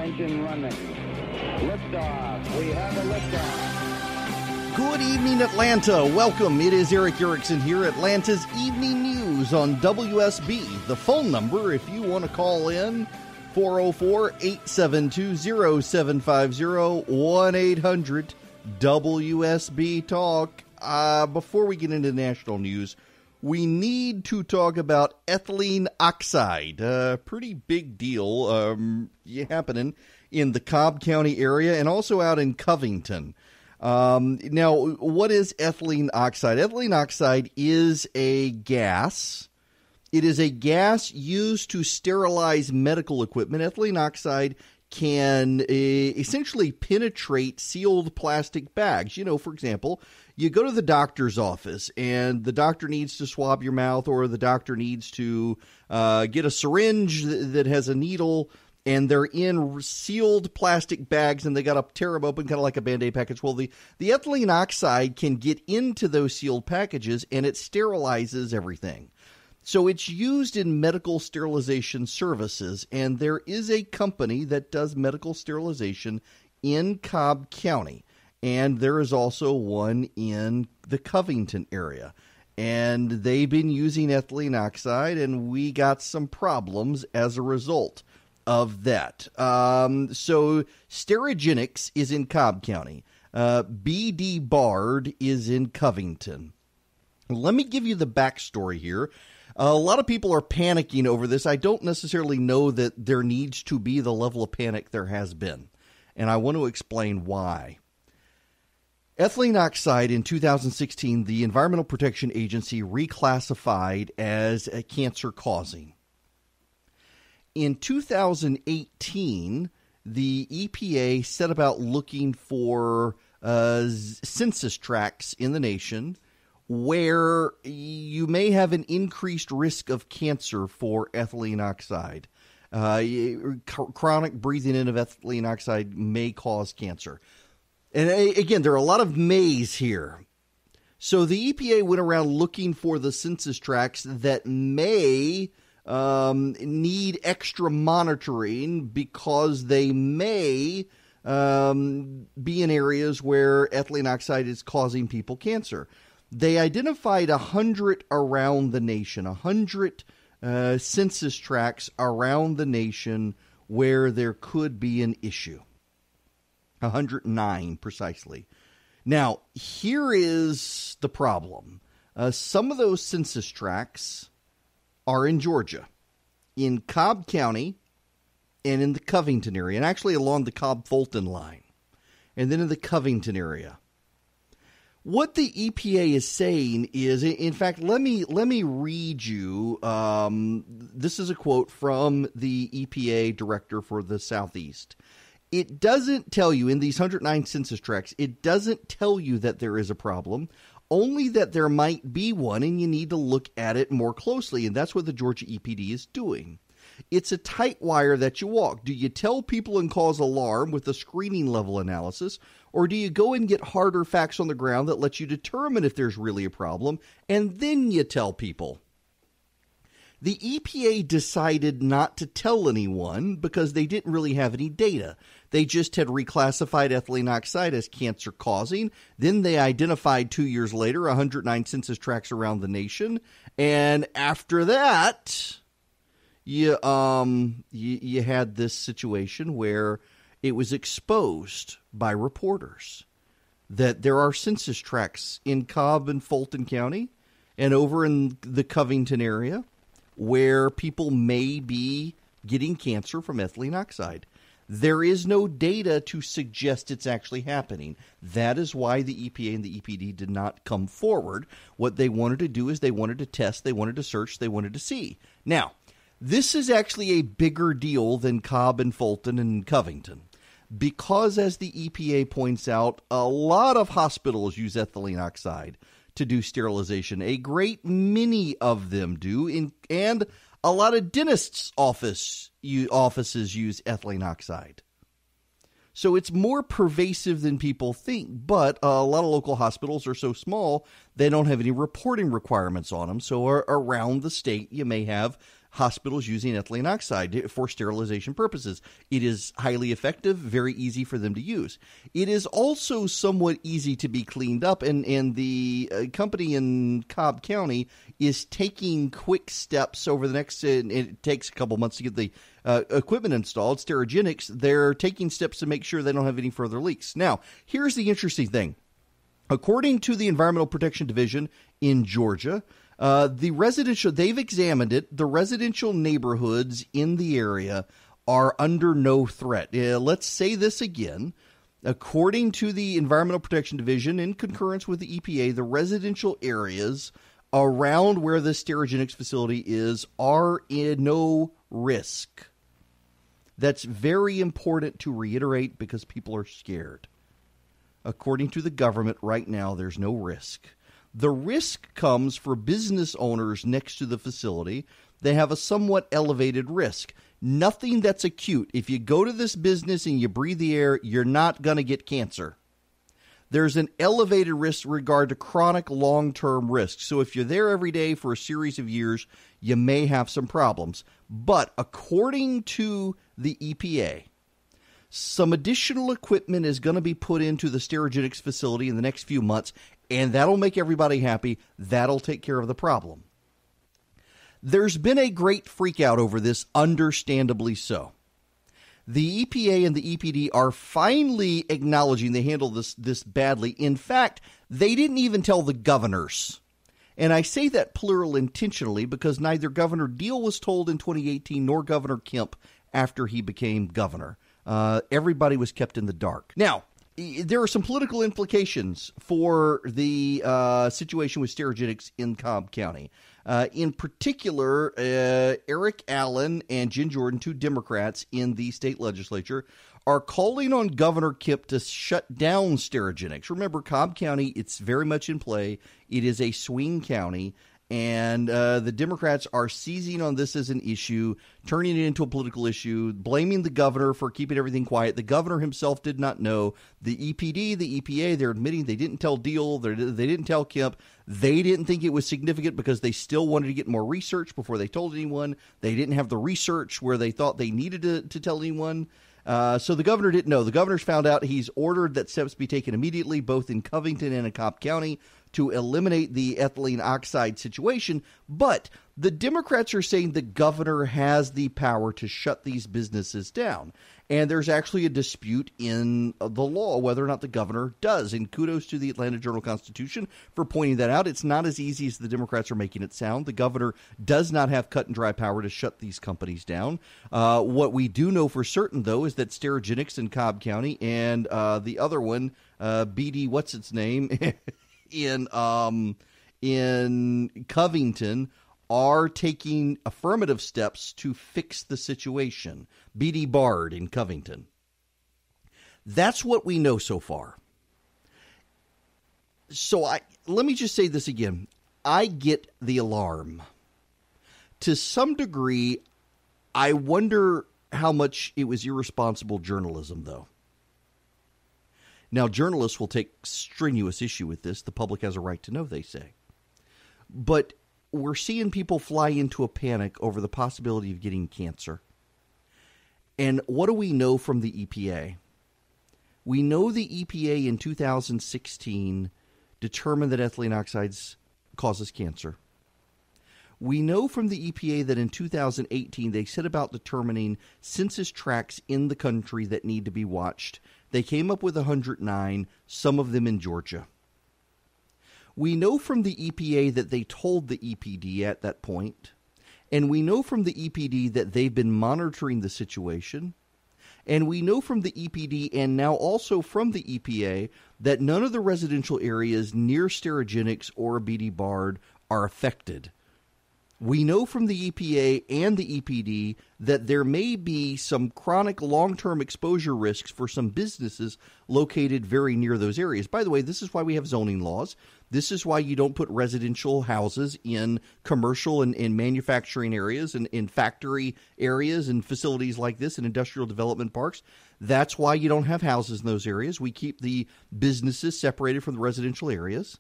engine running. Liftoff. We have a liftoff. Good evening, Atlanta. Welcome. It is Eric Erickson here, Atlanta's Evening News on WSB. The phone number, if you want to call in, 404-872-0750, 1-800-WSB Talk. Before we get into national news, we need to talk about ethylene oxide. Pretty big deal happening in the Cobb County area and also out in Covington. Now, what is ethylene oxide? Ethylene oxide is a gas. It is a gas used to sterilize medical equipment. Ethylene oxide can essentially penetrate sealed plastic bags. You know, for example, you go to the doctor's office and the doctor needs to swab your mouth, or the doctor needs to get a syringe that has a needle, and they're in sealed plastic bags and they got to tear them open kind of like a Band-Aid package. Well, the ethylene oxide can get into those sealed packages and it sterilizes everything. So it's used in medical sterilization services, and there is a company that does medical sterilization in Cobb County, and there is also one in the Covington area. And they've been using ethylene oxide, and we got some problems as a result of that. So Sterigenics is in Cobb County. BD Bard is in Covington. Let me give you the backstory here. A lot of people are panicking over this. I don't necessarily know that there needs to be the level of panic there has been, and I want to explain why. Ethylene oxide in 2016, the Environmental Protection Agency reclassified as a cancer-causing. In 2018, the EPA set about looking for census tracts in the nation where you may have an increased risk of cancer for ethylene oxide. Chronic breathing in of ethylene oxide may cause cancer. And again, there are a lot of mays here. So the EPA went around looking for the census tracts that may need extra monitoring because they may be in areas where ethylene oxide is causing people cancer. They identified 100 around the nation, 100 census tracts around the nation where there could be an issue. 109 precisely. Now, here is the problem. Some of those census tracts are in Georgia, in Cobb County, and in the Covington area, and actually along the Cobb-Fulton line, and then in the Covington area. What the EPA is saying is, in fact, let me read you. This is a quote from the EPA director for the Southeast. It doesn't tell you in these 109 census tracts, it doesn't tell you that there is a problem, only that there might be one and you need to look at it more closely. And that's what the Georgia EPD is doing. It's a tight wire that you walk. Do you tell people and cause alarm with a screening level analysis, or do you go and get harder facts on the ground that let you determine if there's really a problem, and then you tell people? The EPA decided not to tell anyone because they didn't really have any data. They just had reclassified ethylene oxide as cancer-causing. Then they identified 2 years later 109 census tracts around the nation. And after that, you had this situation where it was exposed by reporters that there are census tracts in Cobb and Fulton County and over in the Covington area where people may be getting cancer from ethylene oxide. There is no data to suggest it's actually happening. That is why the EPA and the EPD did not come forward. What they wanted to do is they wanted to test, they wanted to search, they wanted to see. Now, this is actually a bigger deal than Cobb and Fulton and Covington because, as the EPA points out, a lot of hospitals use ethylene oxide to do sterilization. A great many of them do, and a lot of dentists' offices use ethylene oxide. So it's more pervasive than people think, but a lot of local hospitals are so small, they don't have any reporting requirements on them. So around the state, you may have hospitals using ethylene oxide for sterilization purposes. It is highly effective, very easy for them to use. It is also somewhat easy to be cleaned up, and the company in Cobb County is taking quick steps over the next, it takes a couple months to get the equipment installed, Sterigenics. They're taking steps to make sure they don't have any further leaks. Now, here's the interesting thing. According to the Environmental Protection Division in Georgia, they've examined it. The residential neighborhoods in the area are under no threat. Let's say this again. According to the Environmental Protection Division, in concurrence with the EPA, the residential areas around where the Sterigenics facility is are in no risk. That's very important to reiterate because people are scared. According to the government right now, there's no risk. The risk comes for business owners next to the facility. They have a somewhat elevated risk. Nothing that's acute. If you go to this business and you breathe the air, you're not going to get cancer. There's an elevated risk in regard to chronic long-term risks. So if you're there every day for a series of years, you may have some problems. But according to the EPA, some additional equipment is going to be put into the Sterigenics facility in the next few months, and that'll make everybody happy. That'll take care of the problem. There's been a great freak out over this, understandably so. The EPA and the EPD are finally acknowledging they handled this badly. In fact, they didn't even tell the governors. And I say that plural intentionally because neither Governor Deal was told in 2018 nor Governor Kemp after he became governor. Everybody was kept in the dark. Now, there are some political implications for the situation with Sterigenics in Cobb County. In particular, Eric Allen and Jen Jordan, two Democrats in the state legislature, are calling on Governor Kemp to shut down Sterigenics. Remember, Cobb County, it's very much in play. It is a swing county. And the Democrats are seizing on this as an issue, turning it into a political issue, blaming the governor for keeping everything quiet. The governor himself did not know. The EPD, the EPA, they're admitting they didn't tell Deal. They didn't tell Kemp. They didn't think it was significant because they still wanted to get more research before they told anyone. They didn't have the research where they thought they needed to tell anyone. So the governor didn't know. The governor's found out. He's ordered that steps be taken immediately, both in Covington and in Cobb County, to eliminate the ethylene oxide situation. But the Democrats are saying the governor has the power to shut these businesses down. And there's actually a dispute in the law whether or not the governor does. And kudos to the Atlanta Journal-Constitution for pointing that out. It's not as easy as the Democrats are making it sound. The governor does not have cut and dry power to shut these companies down. What we do know for certain, though, is that Sterigenics in Cobb County and the other one, BD, what's its name, in Covington, are taking affirmative steps to fix the situation. BD Bard in Covington. That's what we know so far. So let me just say this again. I get the alarm. To some degree, I wonder how much it was irresponsible journalism, though. Now, journalists will take strenuous issue with this. The public has a right to know, they say. But we're seeing people fly into a panic over the possibility of getting cancer. And what do we know from the EPA? We know the EPA in 2016 determined that ethylene oxides causes cancer. We know from the EPA that in 2018 they set about determining census tracts in the country that need to be watched. They came up with 109, some of them in Georgia. We know from the EPA that they told the EPD at that point, and we know from the EPD that they've been monitoring the situation, and we know from the EPD and now also from the EPA that none of the residential areas near Sterigenics or BD Bard are affected. We know from the EPA and the EPD that there may be some chronic long-term exposure risks for some businesses located very near those areas. By the way, this is why we have zoning laws. This is why you don't put residential houses in commercial and manufacturing areas and in factory areas and facilities like this in industrial development parks. That's why you don't have houses in those areas. We keep the businesses separated from the residential areas.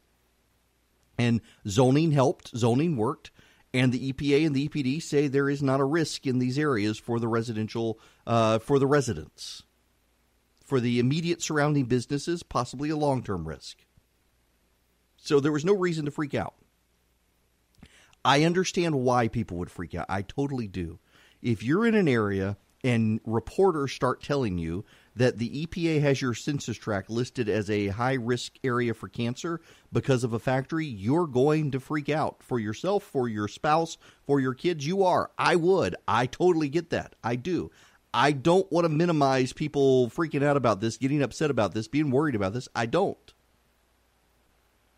And zoning helped. Zoning worked. And the EPA and the EPD say there is not a risk in these areas for the residential, for the residents. For the immediate surrounding businesses, possibly a long-term risk. So there was no reason to freak out. I understand why people would freak out. I totally do. If you're in an area and reporters start telling you that the EPA has your census tract listed as a high-risk area for cancer because of a factory, you're going to freak out for yourself, for your spouse, for your kids. You are. I would. I totally get that. I do. I don't want to minimize people freaking out about this, getting upset about this, being worried about this. I don't.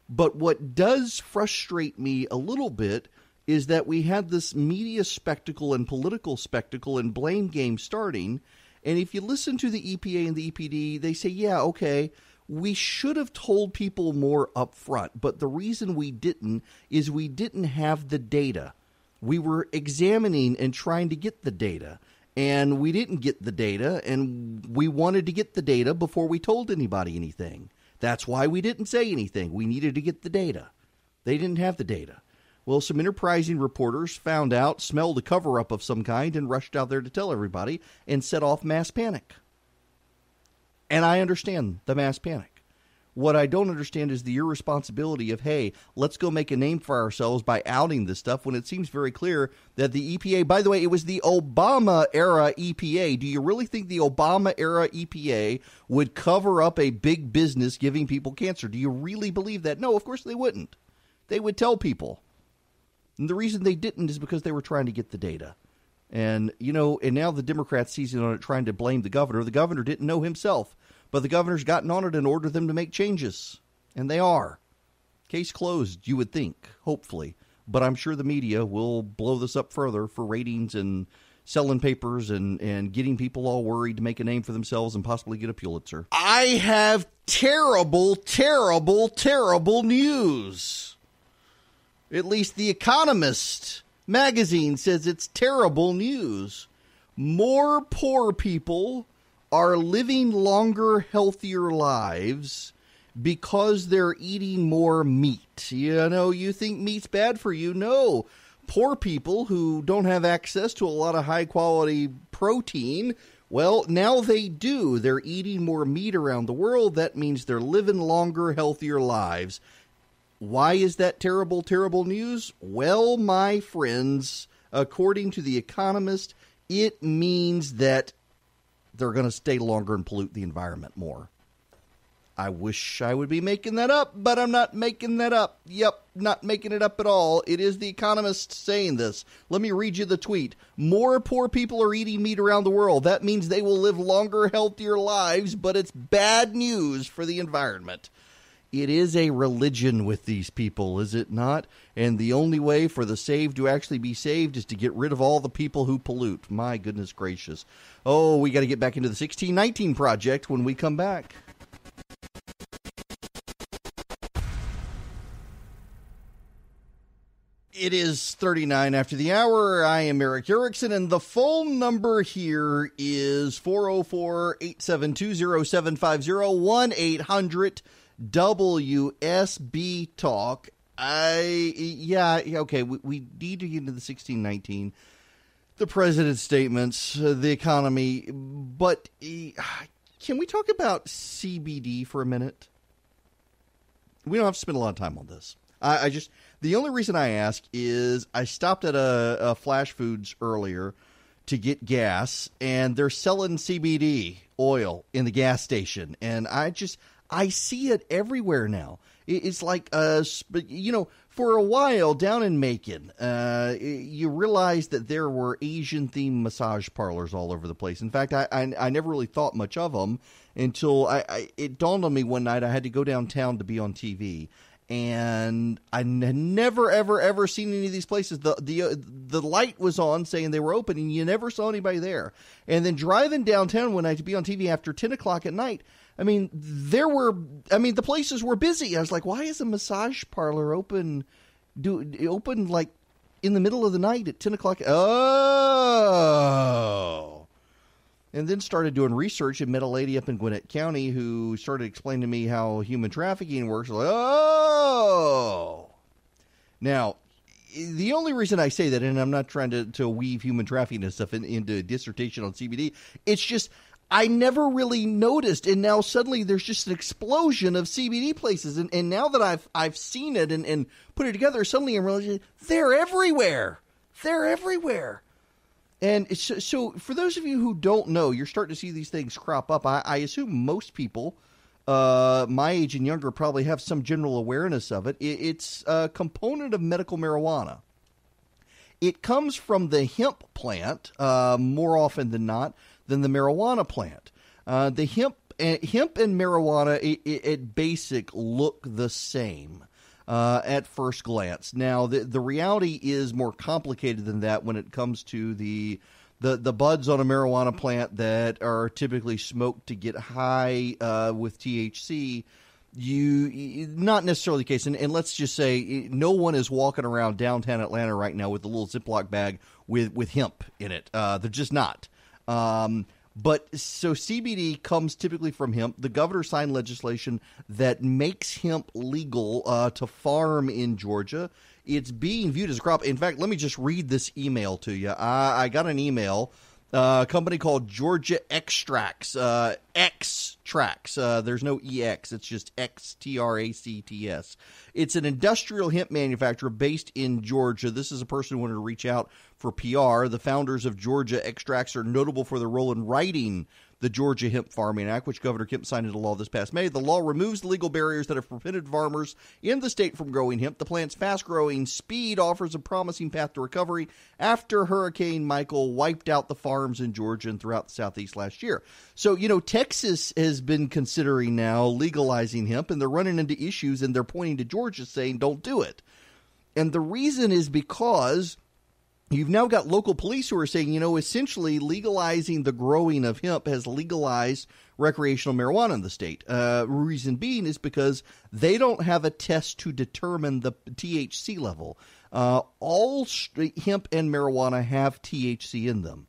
But what does frustrate me a little bit is that we had this media spectacle and political spectacle and blame game starting. And if you listen to the EPA and the EPD, they say, yeah, okay, we should have told people more up front. But the reason we didn't is we didn't have the data. We were examining and trying to get the data. And we didn't get the data, and we wanted to get the data before we told anybody anything. That's why we didn't say anything. We needed to get the data. They didn't have the data. Well, some enterprising reporters found out, smelled a cover-up of some kind, and rushed out there to tell everybody and set off mass panic. And I understand the mass panic. What I don't understand is the irresponsibility of, hey, let's go make a name for ourselves by outing this stuff when it seems very clear that the EPA, by the way, it was the Obama-era EPA. Do you really think the Obama-era EPA would cover up a big business giving people cancer? Do you really believe that? No, of course they wouldn't. They would tell people. And the reason they didn't is because they were trying to get the data. And, you know, and now the Democrats seizing on it, trying to blame the governor. The governor didn't know himself. But the governor's gotten on it and ordered them to make changes. And they are. Case closed, you would think, hopefully. But I'm sure the media will blow this up further for ratings and selling papers and getting people all worried to make a name for themselves and possibly get a Pulitzer. I have terrible, terrible, terrible news. At least The Economist magazine says it's terrible news. More poor people are living longer, healthier lives because they're eating more meat. You know, you think meat's bad for you. No. Poor people who don't have access to a lot of high-quality protein, well, now they do. They're eating more meat around the world. That means they're living longer, healthier lives. Why is that terrible, terrible news? Well, my friends, according to The Economist, it means that they're going to stay longer and pollute the environment more. I wish I would be making that up, but I'm not making that up. Yep, not making it up at all. It is The Economist saying this. Let me read you the tweet. More poor people are eating meat around the world. That means they will live longer, healthier lives, but it's bad news for the environment. It is a religion with these people, is it not? And the only way for the saved to actually be saved is to get rid of all the people who pollute. My goodness gracious. Oh, we got to get back into the 1619 Project when we come back. It is 39 after the hour. I am Eric Erickson, and the phone number here is 404-872-0750, 1-800 WSB Talk. Okay, we need to get into the 1619, the president's statements, the economy, but can we talk about CBD for a minute? We don't have to spend a lot of time on this. The only reason I ask is I stopped at a Flash Foods earlier to get gas, and they're selling CBD oil in the gas station, and I see it everywhere now. It's like, for a while down in Macon, you realized that there were Asian-themed massage parlors all over the place. In fact, I never really thought much of them until it dawned on me one night I had to go downtown to be on TV. And I had never, ever, ever seen any of these places. The light was on saying they were open, and you never saw anybody there. And then driving downtown one night to be on TV after 10 o'clock at night, the places were busy. I was like, why is a massage parlor open like in the middle of the night at 10 o'clock? Oh. And then started doing research and met a lady up in Gwinnett County who started explaining to me how human trafficking works. Like, oh. Now, the only reason I say that, and I'm not trying to weave human trafficking and stuff into a dissertation on CBD, it's just I never really noticed, and now suddenly there's just an explosion of CBD places, and now that I've seen it and put it together, suddenly I'm realizing they're everywhere. They're everywhere. And so for those of you who don't know, you're starting to see these things crop up. I assume most people my age and younger probably have some general awareness of it. It's a component of medical marijuana. It comes from the hemp plant more often than not than the marijuana plant. The hemp and marijuana at basic look the same at first glance. Now, the reality is more complicated than that when it comes to the buds on a marijuana plant that are typically smoked to get high with THC. Not necessarily the case, and let's just say no one is walking around downtown Atlanta right now with a little Ziploc bag with hemp in it. They're just not. But so CBD comes typically from hemp. The governor signed legislation that makes hemp legal to farm in Georgia. It's being viewed as a crop. In fact, let me just read this email to you. I got an email. A company called Georgia Extracts, X-Tracts. There's no EX. It's just XTRACTS. It's an industrial hemp manufacturer based in Georgia. This is a person who wanted to reach out for PR. The founders of Georgia Extracts are notable for their role in writing the Georgia Hemp Farming Act, which Governor Kemp signed into law this past May. The law removes the legal barriers that have prevented farmers in the state from growing hemp. The plant's fast-growing speed offers a promising path to recovery after Hurricane Michael wiped out the farms in Georgia and throughout the Southeast last year. So, Texas has been considering now legalizing hemp, and they're running into issues, and they're pointing to Georgia saying, don't do it. And the reason is because you've now got local police who are saying, essentially legalizing the growing of hemp has legalized recreational marijuana in the state. Reason being is because they don't have a test to determine the THC level. All hemp and marijuana have THC in them,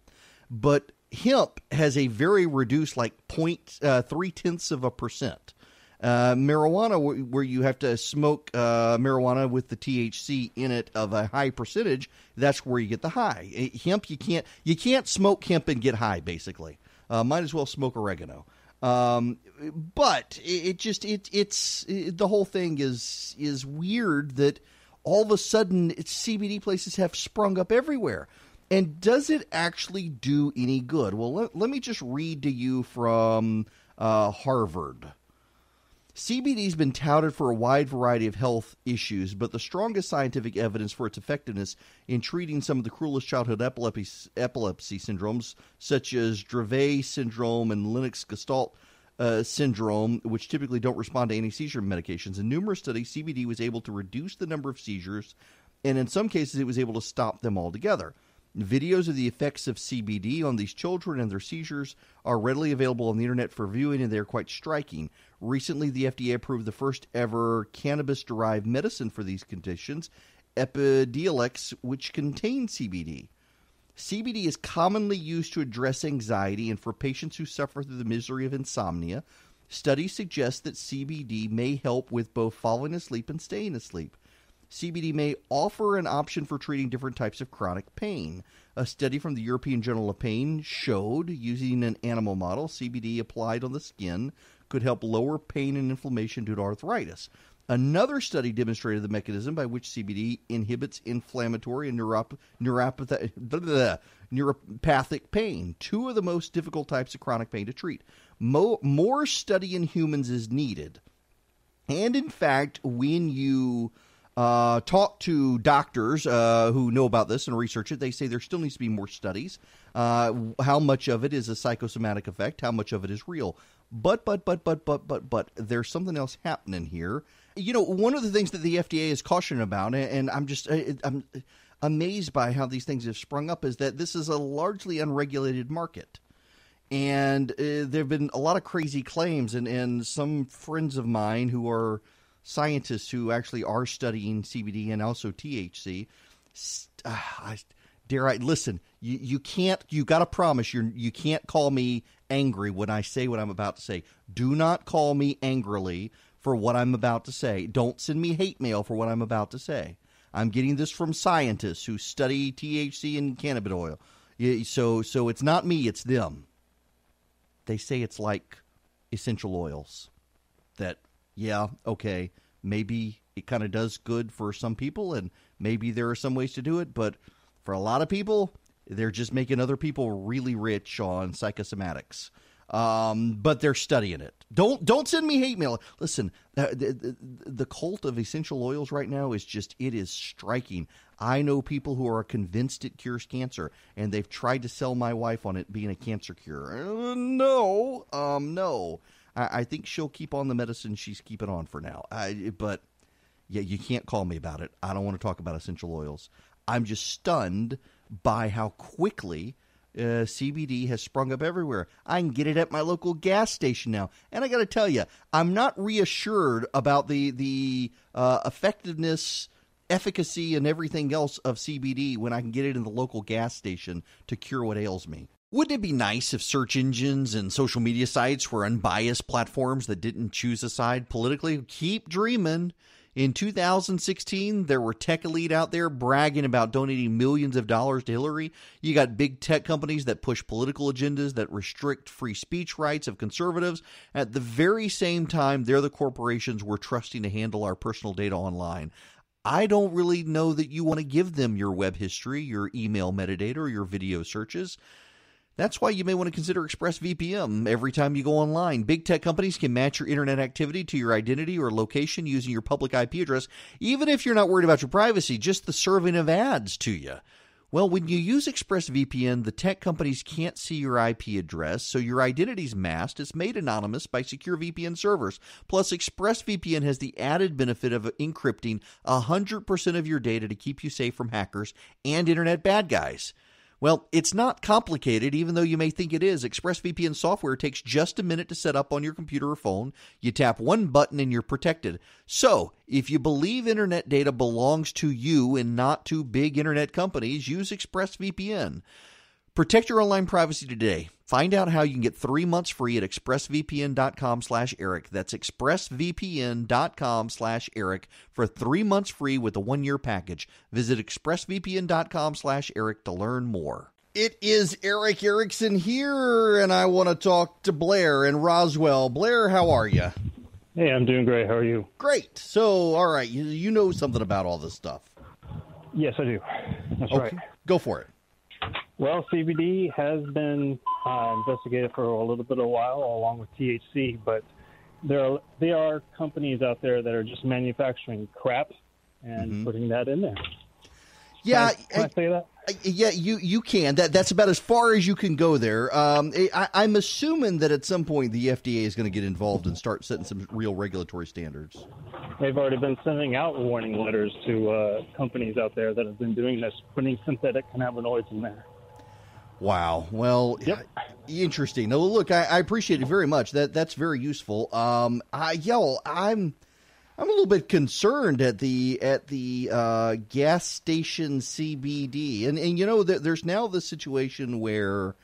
but hemp has a very reduced, like 0.3%. Marijuana, where you have to smoke marijuana with the THC in it of a high percentage, that's where you get the high. Hemp, you can't smoke hemp and get high. Basically, might as well smoke oregano. But it's the whole thing is weird that all of a sudden CBD places have sprung up everywhere. And does it actually do any good? Well, let me just read to you from Harvard. CBD has been touted for a wide variety of health issues, but the strongest scientific evidence for its effectiveness in treating some of the cruelest childhood epilepsy syndromes, such as Dravet syndrome and Lennox-Gastaut syndrome, which typically don't respond to anti-seizure medications. In numerous studies, CBD was able to reduce the number of seizures, and in some cases, it was able to stop them altogether. Videos of the effects of CBD on these children and their seizures are readily available on the internet for viewing, and they are quite striking. Recently, the FDA approved the first ever cannabis-derived medicine for these conditions, Epidiolex, which contains CBD. CBD is commonly used to address anxiety and for patients who suffer through the misery of insomnia. Studies suggest that CBD may help with both falling asleep and staying asleep. CBD may offer an option for treating different types of chronic pain. A study from the European Journal of Pain showed, using an animal model, CBD applied on the skin could help lower pain and inflammation due to arthritis. Another study demonstrated the mechanism by which CBD inhibits inflammatory and neuropathic pain, two of the most difficult types of chronic pain to treat. More study in humans is needed. And in fact, when you talk to doctors who know about this and research it, they say there still needs to be more studies. How much of it is a psychosomatic effect? How much of it is real? But there's something else happening here. One of the things that the FDA is cautioning about, and I'm amazed by how these things have sprung up, is that this is a largely unregulated market. And there have been a lot of crazy claims, and some friends of mine who are scientists who actually are studying CBD and also THC, listen, you got to promise you can't call me angry when I say what I'm about to say. Do not call me angrily for what I'm about to say. Don't send me hate mail for what I'm about to say. I'm getting this from scientists who study THC and cannabis oil. So it's not me, it's them. They say it's like essential oils. That, yeah, okay, maybe it kind of does good for some people, and maybe there are some ways to do it, but for a lot of people, they're just making other people really rich on psychosomatics. But they're studying it. Don't send me hate mail. Listen, the cult of essential oils right now is it is striking. I know people who are convinced it cures cancer, and they've tried to sell my wife on it being a cancer cure. No. I think she'll keep on the medicine she's keeping on for now. But yeah, you can't call me about it. I don't want to talk about essential oils. I'm just stunned by how quickly CBD has sprung up everywhere. I can get it at my local gas station now. And I got to tell you, I'm not reassured about the effectiveness, efficacy, and everything else of CBD when I can get it in the local gas station to cure what ails me. Wouldn't it be nice if search engines and social media sites were unbiased platforms that didn't choose a side politically? Keep dreaming. In 2016, there were tech elite out there bragging about donating millions of dollars to Hillary. You got big tech companies that push political agendas that restrict free speech rights of conservatives. At the very same time, they're the corporations we're trusting to handle our personal data online. I don't really know that you want to give them your web history, your email metadata, or your video searches. That's why you may want to consider ExpressVPN every time you go online. Big tech companies can match your internet activity to your identity or location using your public IP address, even if you're not worried about your privacy, just the serving of ads to you. Well, when you use ExpressVPN, the tech companies can't see your IP address, so your identity's masked. It's made anonymous by secure VPN servers. Plus, ExpressVPN has the added benefit of encrypting 100% of your data to keep you safe from hackers and internet bad guys. Well, it's not complicated, even though you may think it is. ExpressVPN software takes just a minute to set up on your computer or phone. You tap one button and you're protected. So, if you believe internet data belongs to you and not to big internet companies, use ExpressVPN. Protect your online privacy today. Find out how you can get 3 months free at expressvpn.com/Eric. That's expressvpn.com/Eric for 3 months free with a 1-year package. Visit expressvpn.com/Eric to learn more. It is Eric Erickson here, and I want to talk to Blair in Roswell. Blair, how are you? Hey, I'm doing great. How are you? Great. So, all right, you know something about all this stuff. Yes, I do. That's okay. Right. Go for it. Well, CBD has been investigated for a little bit of a while, along with THC, but there are companies out there that are just manufacturing crap and putting that in there. Yeah, can I say that? Yeah, you can. That's about as far as you can go there. I'm assuming that at some point the FDA is going to get involved and start setting some real regulatory standards. They've already been sending out warning letters to companies out there that have been doing this, putting synthetic cannabinoids in there. Wow. Well, yep. Interesting. Now, look, I appreciate it very much. That's very useful. I'm a little bit concerned at the gas station CBD, and you know there's now the situation where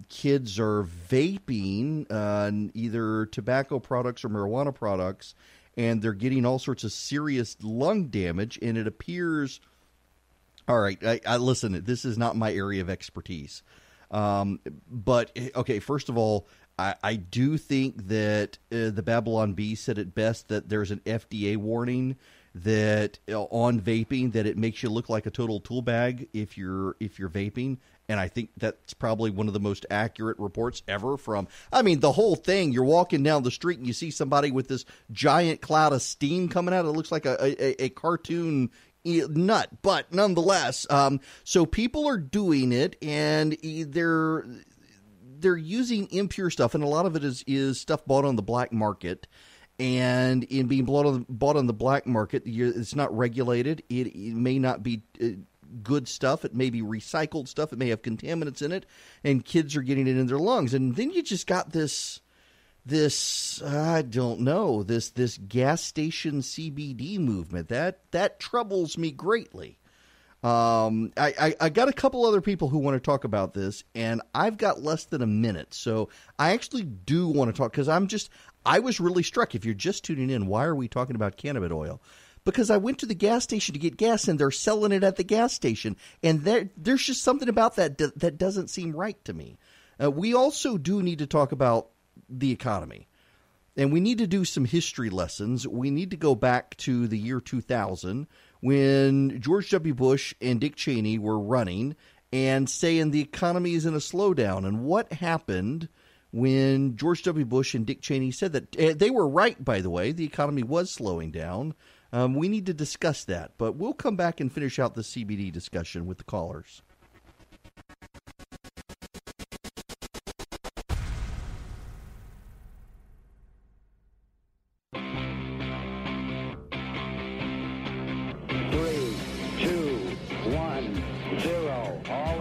kids are vaping either tobacco products or marijuana products, and they're getting all sorts of serious lung damage, and it appears. All right, I listen. This is not my area of expertise, but okay. First of all, I do think that the Babylon Bee said it best that there's an FDA warning that on vaping that it makes you look like a total tool bag if you're vaping, and I think that's probably one of the most accurate reports ever from. I mean, the whole thing. You're walking down the street and you see somebody with this giant cloud of steam coming out. It looks like a cartoon nut, but nonetheless, so people are doing it, and they're using impure stuff, and a lot of it is stuff bought on the black market. And in being bought on the black market, it's not regulated. It may not be good stuff. It may be recycled stuff. It may have contaminants in it, and kids are getting it in their lungs. And then you just got this I don't know, this gas station CBD movement that troubles me greatly. I got a couple other people who want to talk about this, and I've got less than a minute, so I actually do want to talk because I was really struck. If you're just tuning in, why are we talking about cannabis oil? because I went to the gas station to get gas and they're selling it at the gas station. And there's just something about that doesn't seem right to me. We also do need to talk about the economy. And we need to do some history lessons. We need to go back to the year 2000 when George W. Bush and Dick Cheney were running and saying the economy is in a slowdown. And what happened when George W. Bush and Dick Cheney said that? They were right, by the way. The economy was slowing down. We need to discuss that. But we'll come back and finish out the CBD discussion with the callers.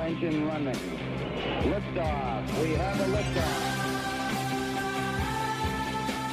Engine running. Liftoff. We have a liftoff.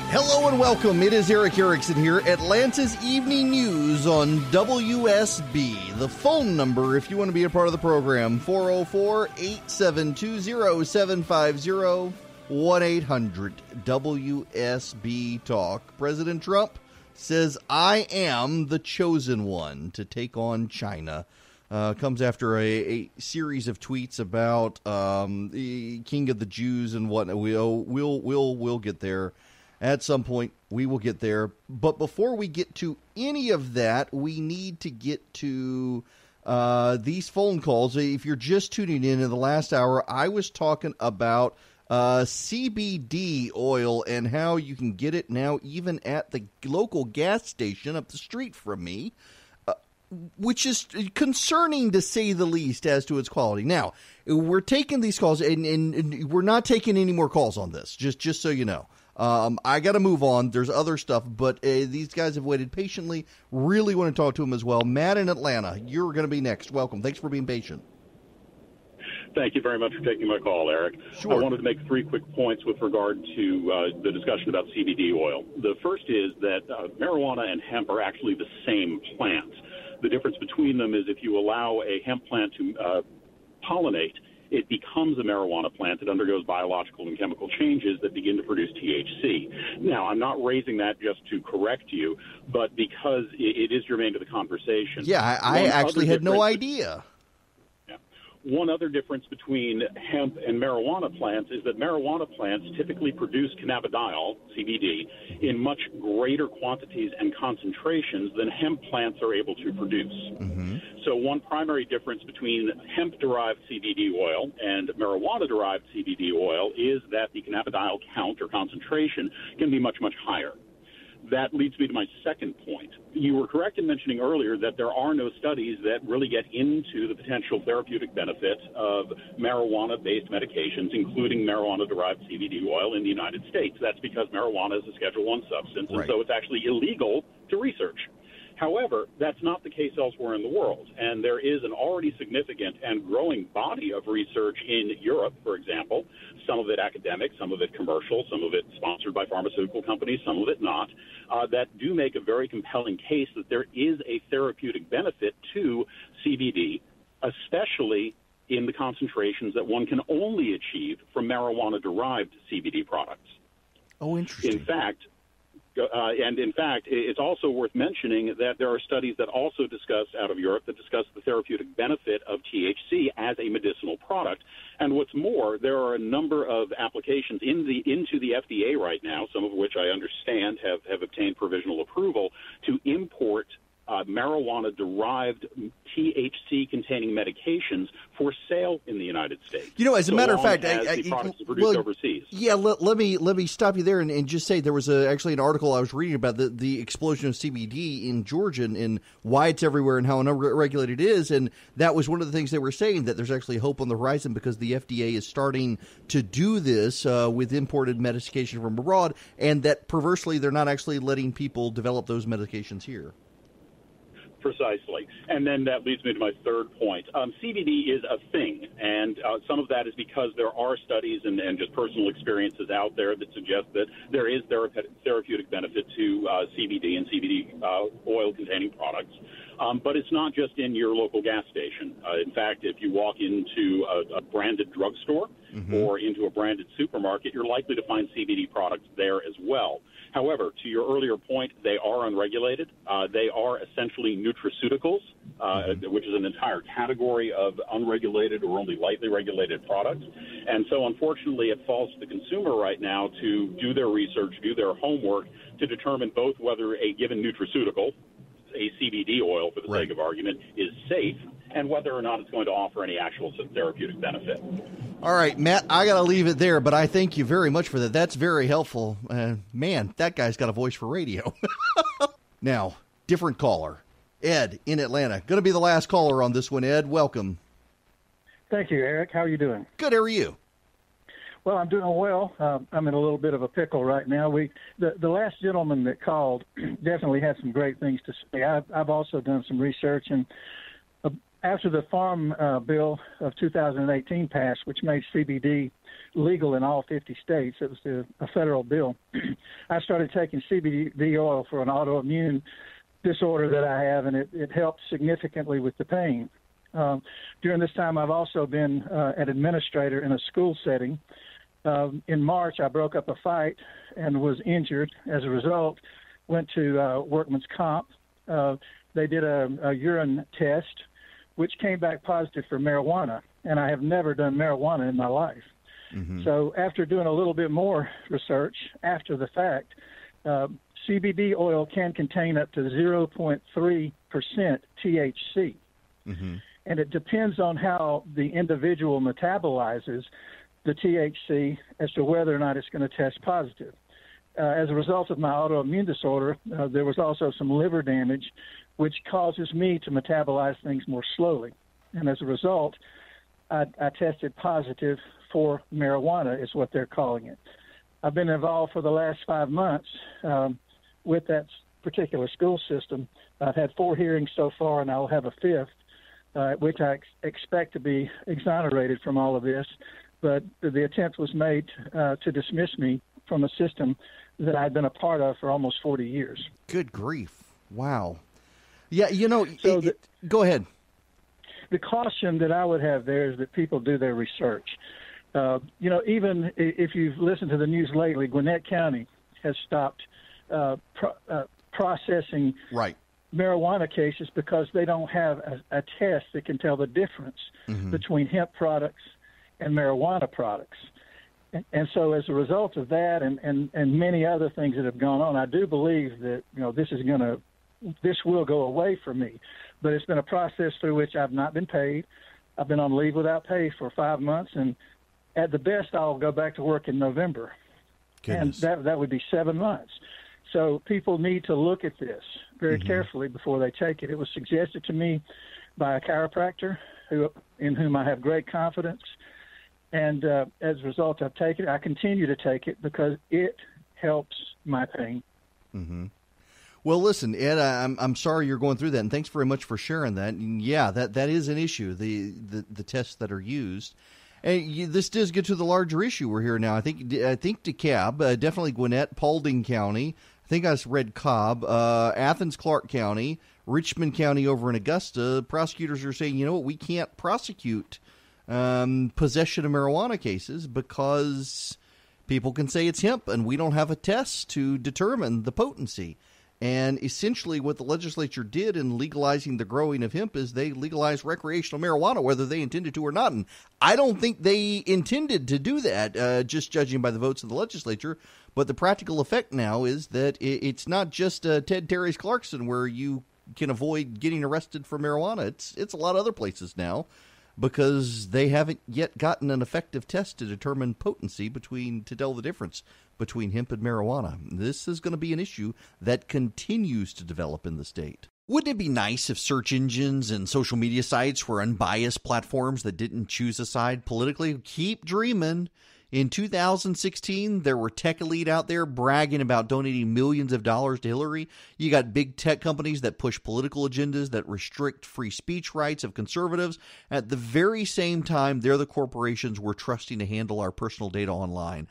Hello and welcome. It is Eric Erickson here, Atlanta's Evening News on WSB. The phone number, if you want to be a part of the program, 404-872-0750, 1-800-WSB Talk. President Trump says, I am the chosen one to take on China. Comes after a series of tweets about the King of the Jews and whatnot. We'll get there at some point. We will get there. But before we get to any of that, we need to get to these phone calls. If you're just tuning in the last hour, I was talking about CBD oil and how you can get it now even at the local gas station up the street from me. Which is concerning to say the least as to its quality. Now, we're taking these calls, and we're not taking any more calls on this, just so you know. I got to move on. There's other stuff, but these guys have waited patiently. Really want to talk to them as well. Matt in Atlanta, you're going to be next. Welcome. Thanks for being patient. Thank you very much for taking my call, Eric. Sure. I wanted to make 3 quick points with regard to the discussion about CBD oil. The first is that marijuana and hemp are actually the same plant. The difference between them is if you allow a hemp plant to pollinate, it becomes a marijuana plant that undergoes biological and chemical changes that begin to produce THC. Now, I'm not raising that just to correct you, but because it is germane to the conversation. Yeah, I actually had no idea. One other difference between hemp and marijuana plants is that marijuana plants typically produce cannabidiol, CBD, in much greater quantities and concentrations than hemp plants are able to produce. Mm-hmm. So one primary difference between hemp-derived CBD oil and marijuana-derived CBD oil is that the cannabidiol count or concentration can be much, much higher. That leads me to my second point. You were correct in mentioning earlier that there are no studies that really get into the potential therapeutic benefit of marijuana-based medications, including marijuana-derived CBD oil in the United States. That's because marijuana is a Schedule I substance, and so it's actually illegal to research. However, that's not the case elsewhere in the world, and there is an already significant and growing body of research in Europe, for example, some of it academic, some of it commercial, some of it sponsored by pharmaceutical companies, some of it not, that do make a very compelling case that there is a therapeutic benefit to CBD, especially in the concentrations that one can only achieve from marijuana-derived CBD products. Oh, interesting. In fact, it's also worth mentioning that there are studies that also discuss out of Europe that discuss the therapeutic benefit of THC as a medicinal product. And what's more, there are a number of applications into the FDA right now, some of which I understand have obtained provisional approval to import marijuana-derived THC-containing medications for sale in the United States. You know, as a matter of fact, the products are produced overseas. Yeah, let me stop you there and just say there was actually an article I was reading about the explosion of CBD in Georgian and why it's everywhere and how unregulated it is, and that was one of the things they were saying, that there's actually hope on the horizon because the FDA is starting to do this with imported medication from abroad, and that perversely they're not actually letting people develop those medications here. Precisely. And then that leads me to my third point. CBD is a thing, and some of that is because there are studies and just personal experiences out there that suggest that there is therapeutic benefit to CBD and CBD oil-containing products. But it's not just in your local gas station. In fact, if you walk into a branded drugstore or into a branded supermarket, you're likely to find CBD products there as well. However, to your earlier point, they are unregulated. They are essentially nutraceuticals, which is an entire category of unregulated or only lightly regulated products. And so, unfortunately, it falls to the consumer right now to do their research, do their homework to determine both whether a given nutraceutical, a CBD oil for the sake of argument, is safe and whether or not it's going to offer any actual therapeutic benefit. All right, Matt, I got to leave it there, but I thank you very much for that. That's very helpful. Man, that guy's got a voice for radio. Now, different caller. Ed in Atlanta. Going to be the last caller on this one, Ed. Welcome. Thank you, Eric. How are you doing? Good. How are you? Well, I'm doing well. I'm in a little bit of a pickle right now. The last gentleman that called definitely had some great things to say. I've also done some research, and after the Farm Bill of 2018 passed, which made CBD legal in all 50 states, it was a federal bill, I started taking CBD oil for an autoimmune disorder that I have, and it helped significantly with the pain. During this time, I've also been an administrator in a school setting. In March, I broke up a fight and was injured. As a result, went to workman's comp. They did a urine test, which came back positive for marijuana, and I have never done marijuana in my life. Mm-hmm. So after doing a little bit more research after the fact, CBD oil can contain up to 0.3% THC. Mm-hmm. And it depends on how the individual metabolizes the THC as to whether or not it's going to test positive. As a result of my autoimmune disorder, there was also some liver damage, which causes me to metabolize things more slowly. And as a result, I tested positive for marijuana, is what they're calling it. I've been involved for the last 5 months with that particular school system. I've had 4 hearings so far, and I'll have a 5th, which I expect to be exonerated from all of this. But the attempt was made to dismiss me from a system that I'd been a part of for almost 40 years. Good grief. Wow. Yeah, go ahead. The caution that I would have there is that people do their research. Even if you've listened to the news lately, Gwinnett County has stopped processing marijuana cases because they don't have a test that can tell the difference between hemp products and marijuana products. And so as a result of that and many other things that have gone on, I do believe that, this will go away for me. But it's been a process through which I've not been paid. I've been on leave without pay for 5 months, and at the best, I'll go back to work in November. Goodness. And that would be 7 months. So people need to look at this very carefully before they take it. It was suggested to me by a chiropractor in whom I have great confidence. And as a result, I've taken it. I continue to take it because it helps my pain. Mm-hmm. Well, listen, Ed, I'm sorry you're going through that, and thanks very much for sharing that. And yeah, that is an issue, the tests that are used. And this does get to the larger issue we're here now. I think DeKalb, definitely Gwinnett, Paulding County. I think I read Cobb, Athens, Clark County, Richmond County over in Augusta. Prosecutors are saying, we can't prosecute possession of marijuana cases because people can say it's hemp, and we don't have a test to determine the potency. And essentially what the legislature did in legalizing the growing of hemp is they legalized recreational marijuana, whether they intended to or not. And I don't think they intended to do that, just judging by the votes of the legislature. But the practical effect now is that it's not just Ted Terry's Clarkson where you can avoid getting arrested for marijuana. It's a lot of other places now because they haven't yet gotten an effective test to determine potency to tell the difference between hemp and marijuana. This is going to be an issue that continues to develop in the state. Wouldn't it be nice if search engines and social media sites were unbiased platforms that didn't choose a side politically? Keep dreaming. In 2016, there were tech elite out there bragging about donating millions of dollars to Hillary. You got big tech companies that push political agendas that restrict free speech rights of conservatives. At the very same time, they're the corporations we're trusting to handle our personal data online.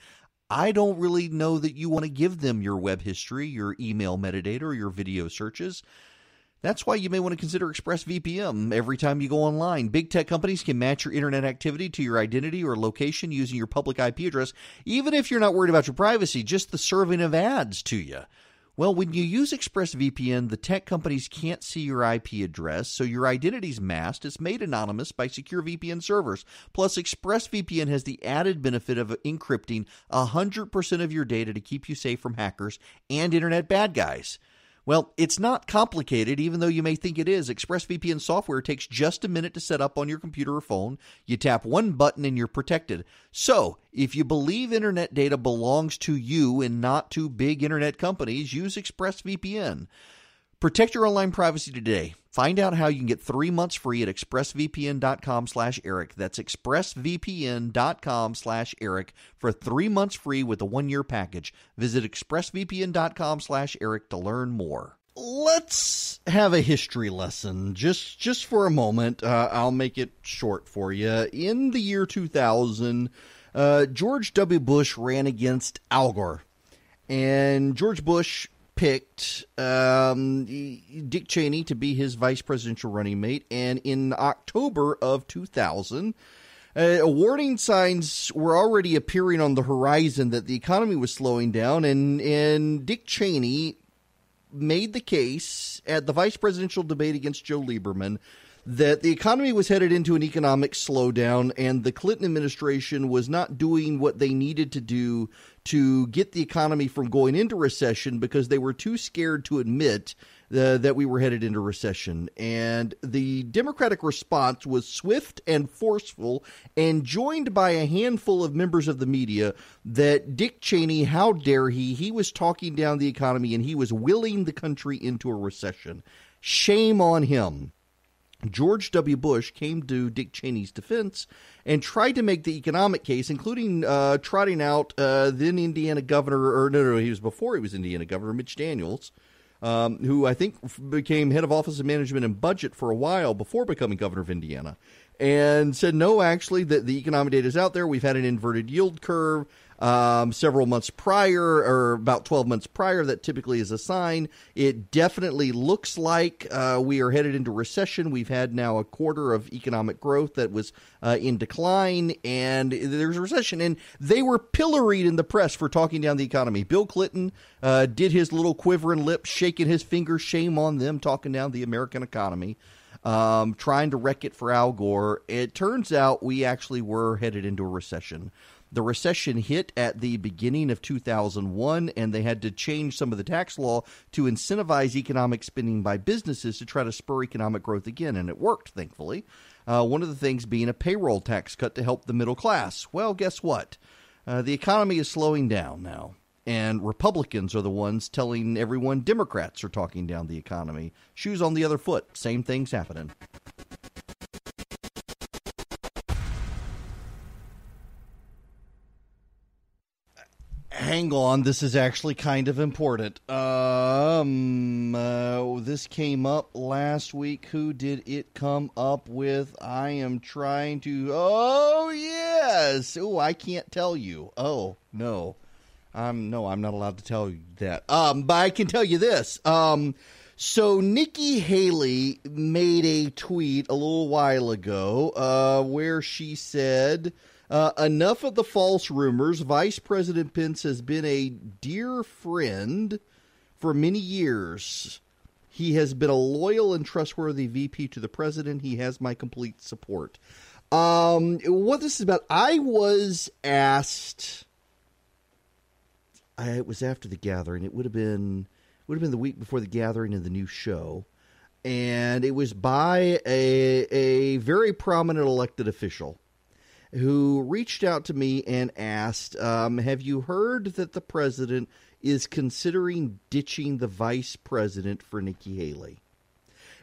I don't really know that you want to give them your web history, your email metadata, or your video searches. That's why you may want to consider ExpressVPN every time you go online. Big tech companies can match your internet activity to your identity or location using your public IP address, even if you're not worried about your privacy, just the serving of ads to you. Well, when you use ExpressVPN, the tech companies can't see your IP address, so your identity's masked. It's made anonymous by secure VPN servers. Plus, ExpressVPN has the added benefit of encrypting 100% of your data to keep you safe from hackers and internet bad guys. Well, it's not complicated, even though you may think it is. ExpressVPN software takes just a minute to set up on your computer or phone. You tap one button and you're protected. So, if you believe internet data belongs to you and not to big internet companies, use ExpressVPN. Protect your online privacy today. Find out how you can get 3 months free at expressvpn.com/Eric. That's expressvpn.com/Eric for 3 months free with a 1-year package. Visit expressvpn.com/Eric to learn more. Let's have a history lesson just for a moment. I'll make it short for you. In the year 2000, George W. Bush ran against Al Gore. And George Bush picked Dick Cheney to be his vice presidential running mate. And in October of 2000, warning signs were already appearing on the horizon that the economy was slowing down. And Dick Cheney made the case at the vice presidential debate against Joe Lieberman that the economy was headed into an economic slowdown and the Clinton administration was not doing what they needed to do to get the economy from going into recession because they were too scared to admit that we were headed into recession. And the Democratic response was swift and forceful and joined by a handful of members of the media that Dick Cheney, how dare he was talking down the economy and he was willing the country into a recession. Shame on him. George W. Bush came to Dick Cheney's defense and tried to make the economic case, including trotting out then Indiana governor, he was before he was Indiana governor, Mitch Daniels, who I think became head of Office of Management and Budget for a while before becoming governor of Indiana, and said, no, actually, the economic data is out there. We've had an inverted yield curve several months prior, or about 12 months prior. That typically is a sign. It definitely looks like we are headed into recession. We've had now a quarter of economic growth that was in decline, and there's a recession. And they were pilloried in the press for talking down the economy. Bill Clinton did his little quivering lip, shaking his finger. Shame on them, talking down the American economy. Trying to wreck it for Al Gore. It turns out we actually were headed into a recession. The recession hit at the beginning of 2001, and they had to change some of the tax law to incentivize economic spending by businesses to try to spur economic growth again, and it worked, thankfully. One of the things being a payroll tax cut to help the middle class. Well, guess what? The economy is slowing down now. And Republicans are the ones telling everyone Democrats are talking down the economy. Shoes on the other foot. Same thing's happening. Hang on. This is actually kind of important. This came up last week. Who did it come up with? I am trying to... Oh, yes. Oh, I can't tell you. Oh, no. No, I'm not allowed to tell you that. But I can tell you this. So Nikki Haley made a tweet a little while ago where she said, enough of the false rumors. Vice President Pence has been a dear friend for many years. He has been a loyal and trustworthy VP to the president. He has my complete support. What this is about, I was asked... It was after the gathering. It would have been the week before the gathering of the new show, and it was by a very prominent elected official who reached out to me and asked, "Have you heard that the president is considering ditching the vice president for Nikki Haley?"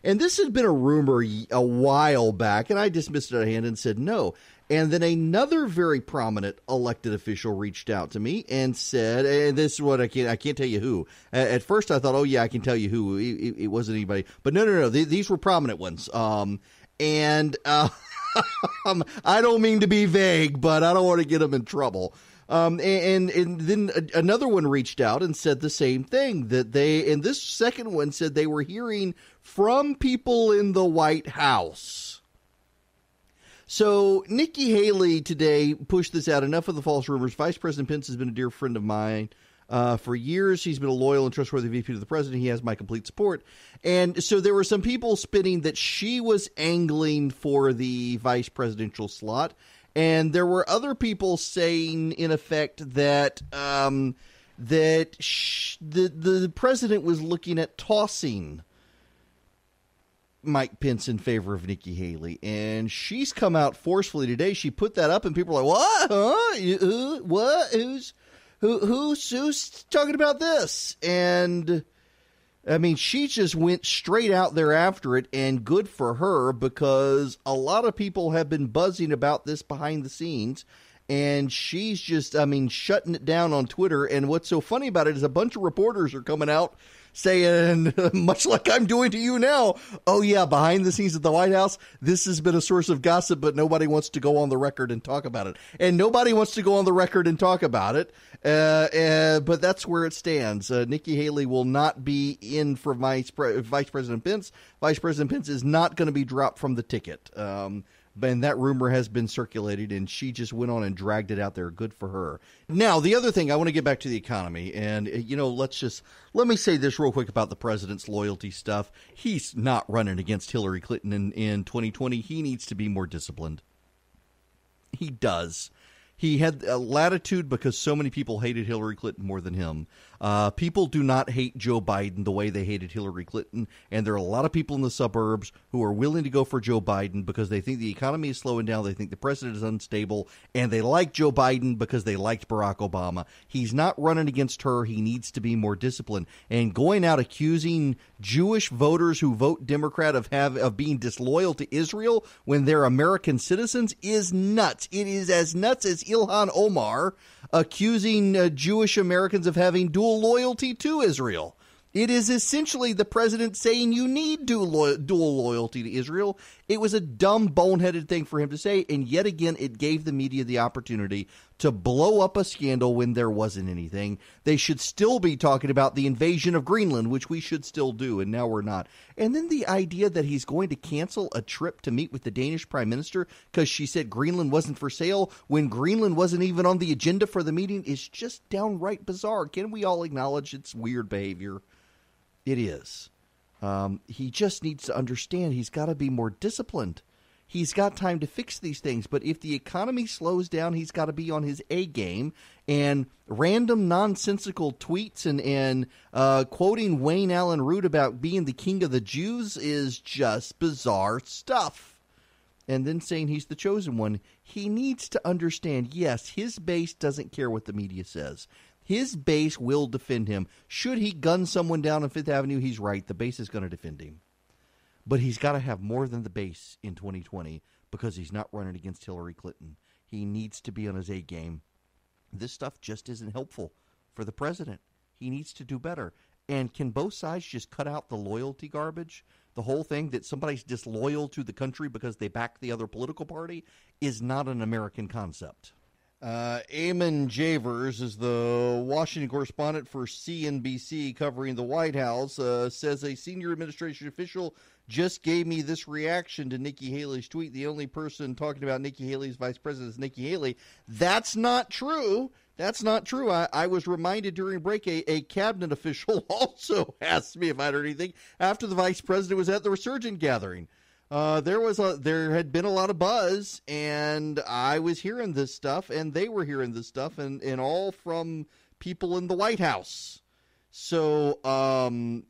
And this had been a rumor a while back, and I dismissed it out of hand and said no. And then another very prominent elected official reached out to me and said, and this is what I can't tell you who. At first I thought, oh yeah, I can tell you who. It wasn't anybody. But no. These were prominent ones. I don't mean to be vague, but I don't want to get them in trouble. And then another one reached out and said the same thing, and this second one said they were hearing from people in the White House. So Nikki Haley today pushed this out. Enough of the false rumors. Vice President Pence has been a dear friend of mine for years. He's been a loyal and trustworthy VP to the president. He has my complete support. And so there were some people spinning that she was angling for the vice presidential slot. And there were other people saying, in effect, that the president was looking at tossing Mike Pence in favor of Nikki Haley. And she's come out forcefully today. She put that up, and people are like, what? Huh? What? Who's talking about this? And I mean, she just went straight out there after it, and good for her, because a lot of people have been buzzing about this behind the scenes, and she's just, shutting it down on Twitter. And what's so funny about it is a bunch of reporters are coming out saying, much like I'm doing to you now, oh yeah, behind the scenes at the White House, this has been a source of gossip, but nobody wants to go on the record and talk about it. And nobody wants to go on the record and talk about it. But that's where it stands. Nikki Haley will not be in for Vice President Pence. Vice President Pence is not going to be dropped from the ticket. And that rumor has been circulated, and she just went on and dragged it out there. Good for her. Now, the other thing, I want to get back to the economy. And, let me say this real quick about the president's loyalty stuff. He's not running against Hillary Clinton in 2020. He needs to be more disciplined. He does. He had a latitude because so many people hated Hillary Clinton more than him. People do not hate Joe Biden the way they hated Hillary Clinton. And there are a lot of people in the suburbs who are willing to go for Joe Biden because they think the economy is slowing down. They think the president is unstable. And they like Joe Biden because they liked Barack Obama. He's not running against her. He needs to be more disciplined. And going out accusing Jewish voters who vote Democrat of being disloyal to Israel when they're American citizens is nuts. It is as nuts as Ilhan Omar accusing Jewish Americans of having dual loyalty to Israel. It is essentially the president saying you need dual loyalty to Israel. It was a dumb, boneheaded thing for him to say, and yet again, it gave the media the opportunity to blow up a scandal when there wasn't anything. They should still be talking about the invasion of Greenland, which we should still do, and now we're not. And then the idea that he's going to cancel a trip to meet with the Danish prime minister because she said Greenland wasn't for sale when Greenland wasn't even on the agenda for the meeting is just downright bizarre. Can we all acknowledge it's weird behavior? It is. He just needs to understand he's got to be more disciplined. He's got time to fix these things. But if the economy slows down, he's got to be on his A game. And random nonsensical tweets and quoting Wayne Allen Root about being the king of the Jews is just bizarre stuff. And then saying he's the chosen one. He needs to understand, yes, his base doesn't care what the media says. His base will defend him. Should he gun someone down on Fifth Avenue, he's right. The base is going to defend him. But he's got to have more than the base in 2020 because he's not running against Hillary Clinton. He needs to be on his A game. This stuff just isn't helpful for the president. He needs to do better. And can both sides just cut out the loyalty garbage? The whole thing that somebody's disloyal to the country because they back the other political party is not an American concept. Eamon Javers is the Washington correspondent for CNBC covering the White House, says a senior administration official just gave me this reaction to Nikki Haley's tweet. The only person talking about Nikki Haley's vice president is Nikki Haley. That's not true. That's not true. I was reminded during break, a cabinet official also asked me if I heard anything after the vice president was at the Resurgent gathering. There had been a lot of buzz, and I was hearing this stuff, and they were hearing this stuff, and all from people in the White House. So,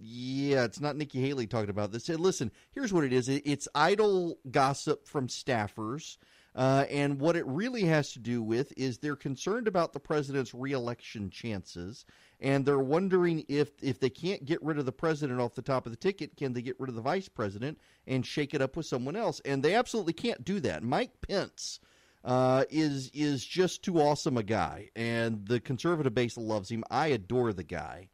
yeah, it's not Nikki Haley talking about this. Listen, here's what it is. It's idle gossip from staffers, and what it really has to do with is they're concerned about the president's reelection chances, and they're wondering if they can't get rid of the president off the top of the ticket, can they get rid of the vice president and shake it up with someone else? And they absolutely can't do that. Mike Pence is just too awesome a guy, and the conservative base loves him. I adore the guy.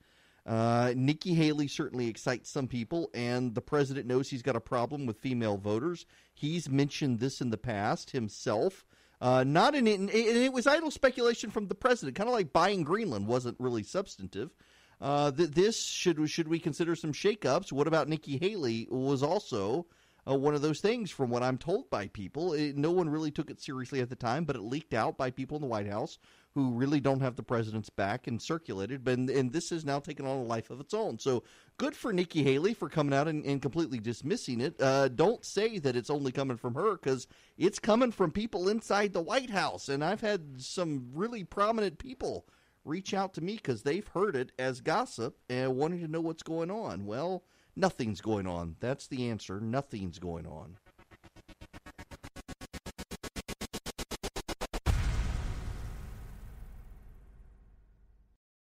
Nikki Haley certainly excites some people, and the president knows he's got a problem with female voters. He's mentioned this in the past himself. Not in it, and it was idle speculation from the president, kind of like buying Greenland wasn't really substantive. This should we consider some shakeups? What about Nikki Haley was also one of those things, from what I'm told by people. No one really took it seriously at the time, but it leaked out by people in the White House who really don't have the president's back and circulated. And this has now taken on a life of its own. So good for Nikki Haley for coming out and completely dismissing it. Don't say that it's only coming from her, because it's coming from people inside the White House. And I've had some really prominent people reach out to me because they've heard it as gossip and wanting to know what's going on. Well, nothing's going on. That's the answer. Nothing's going on.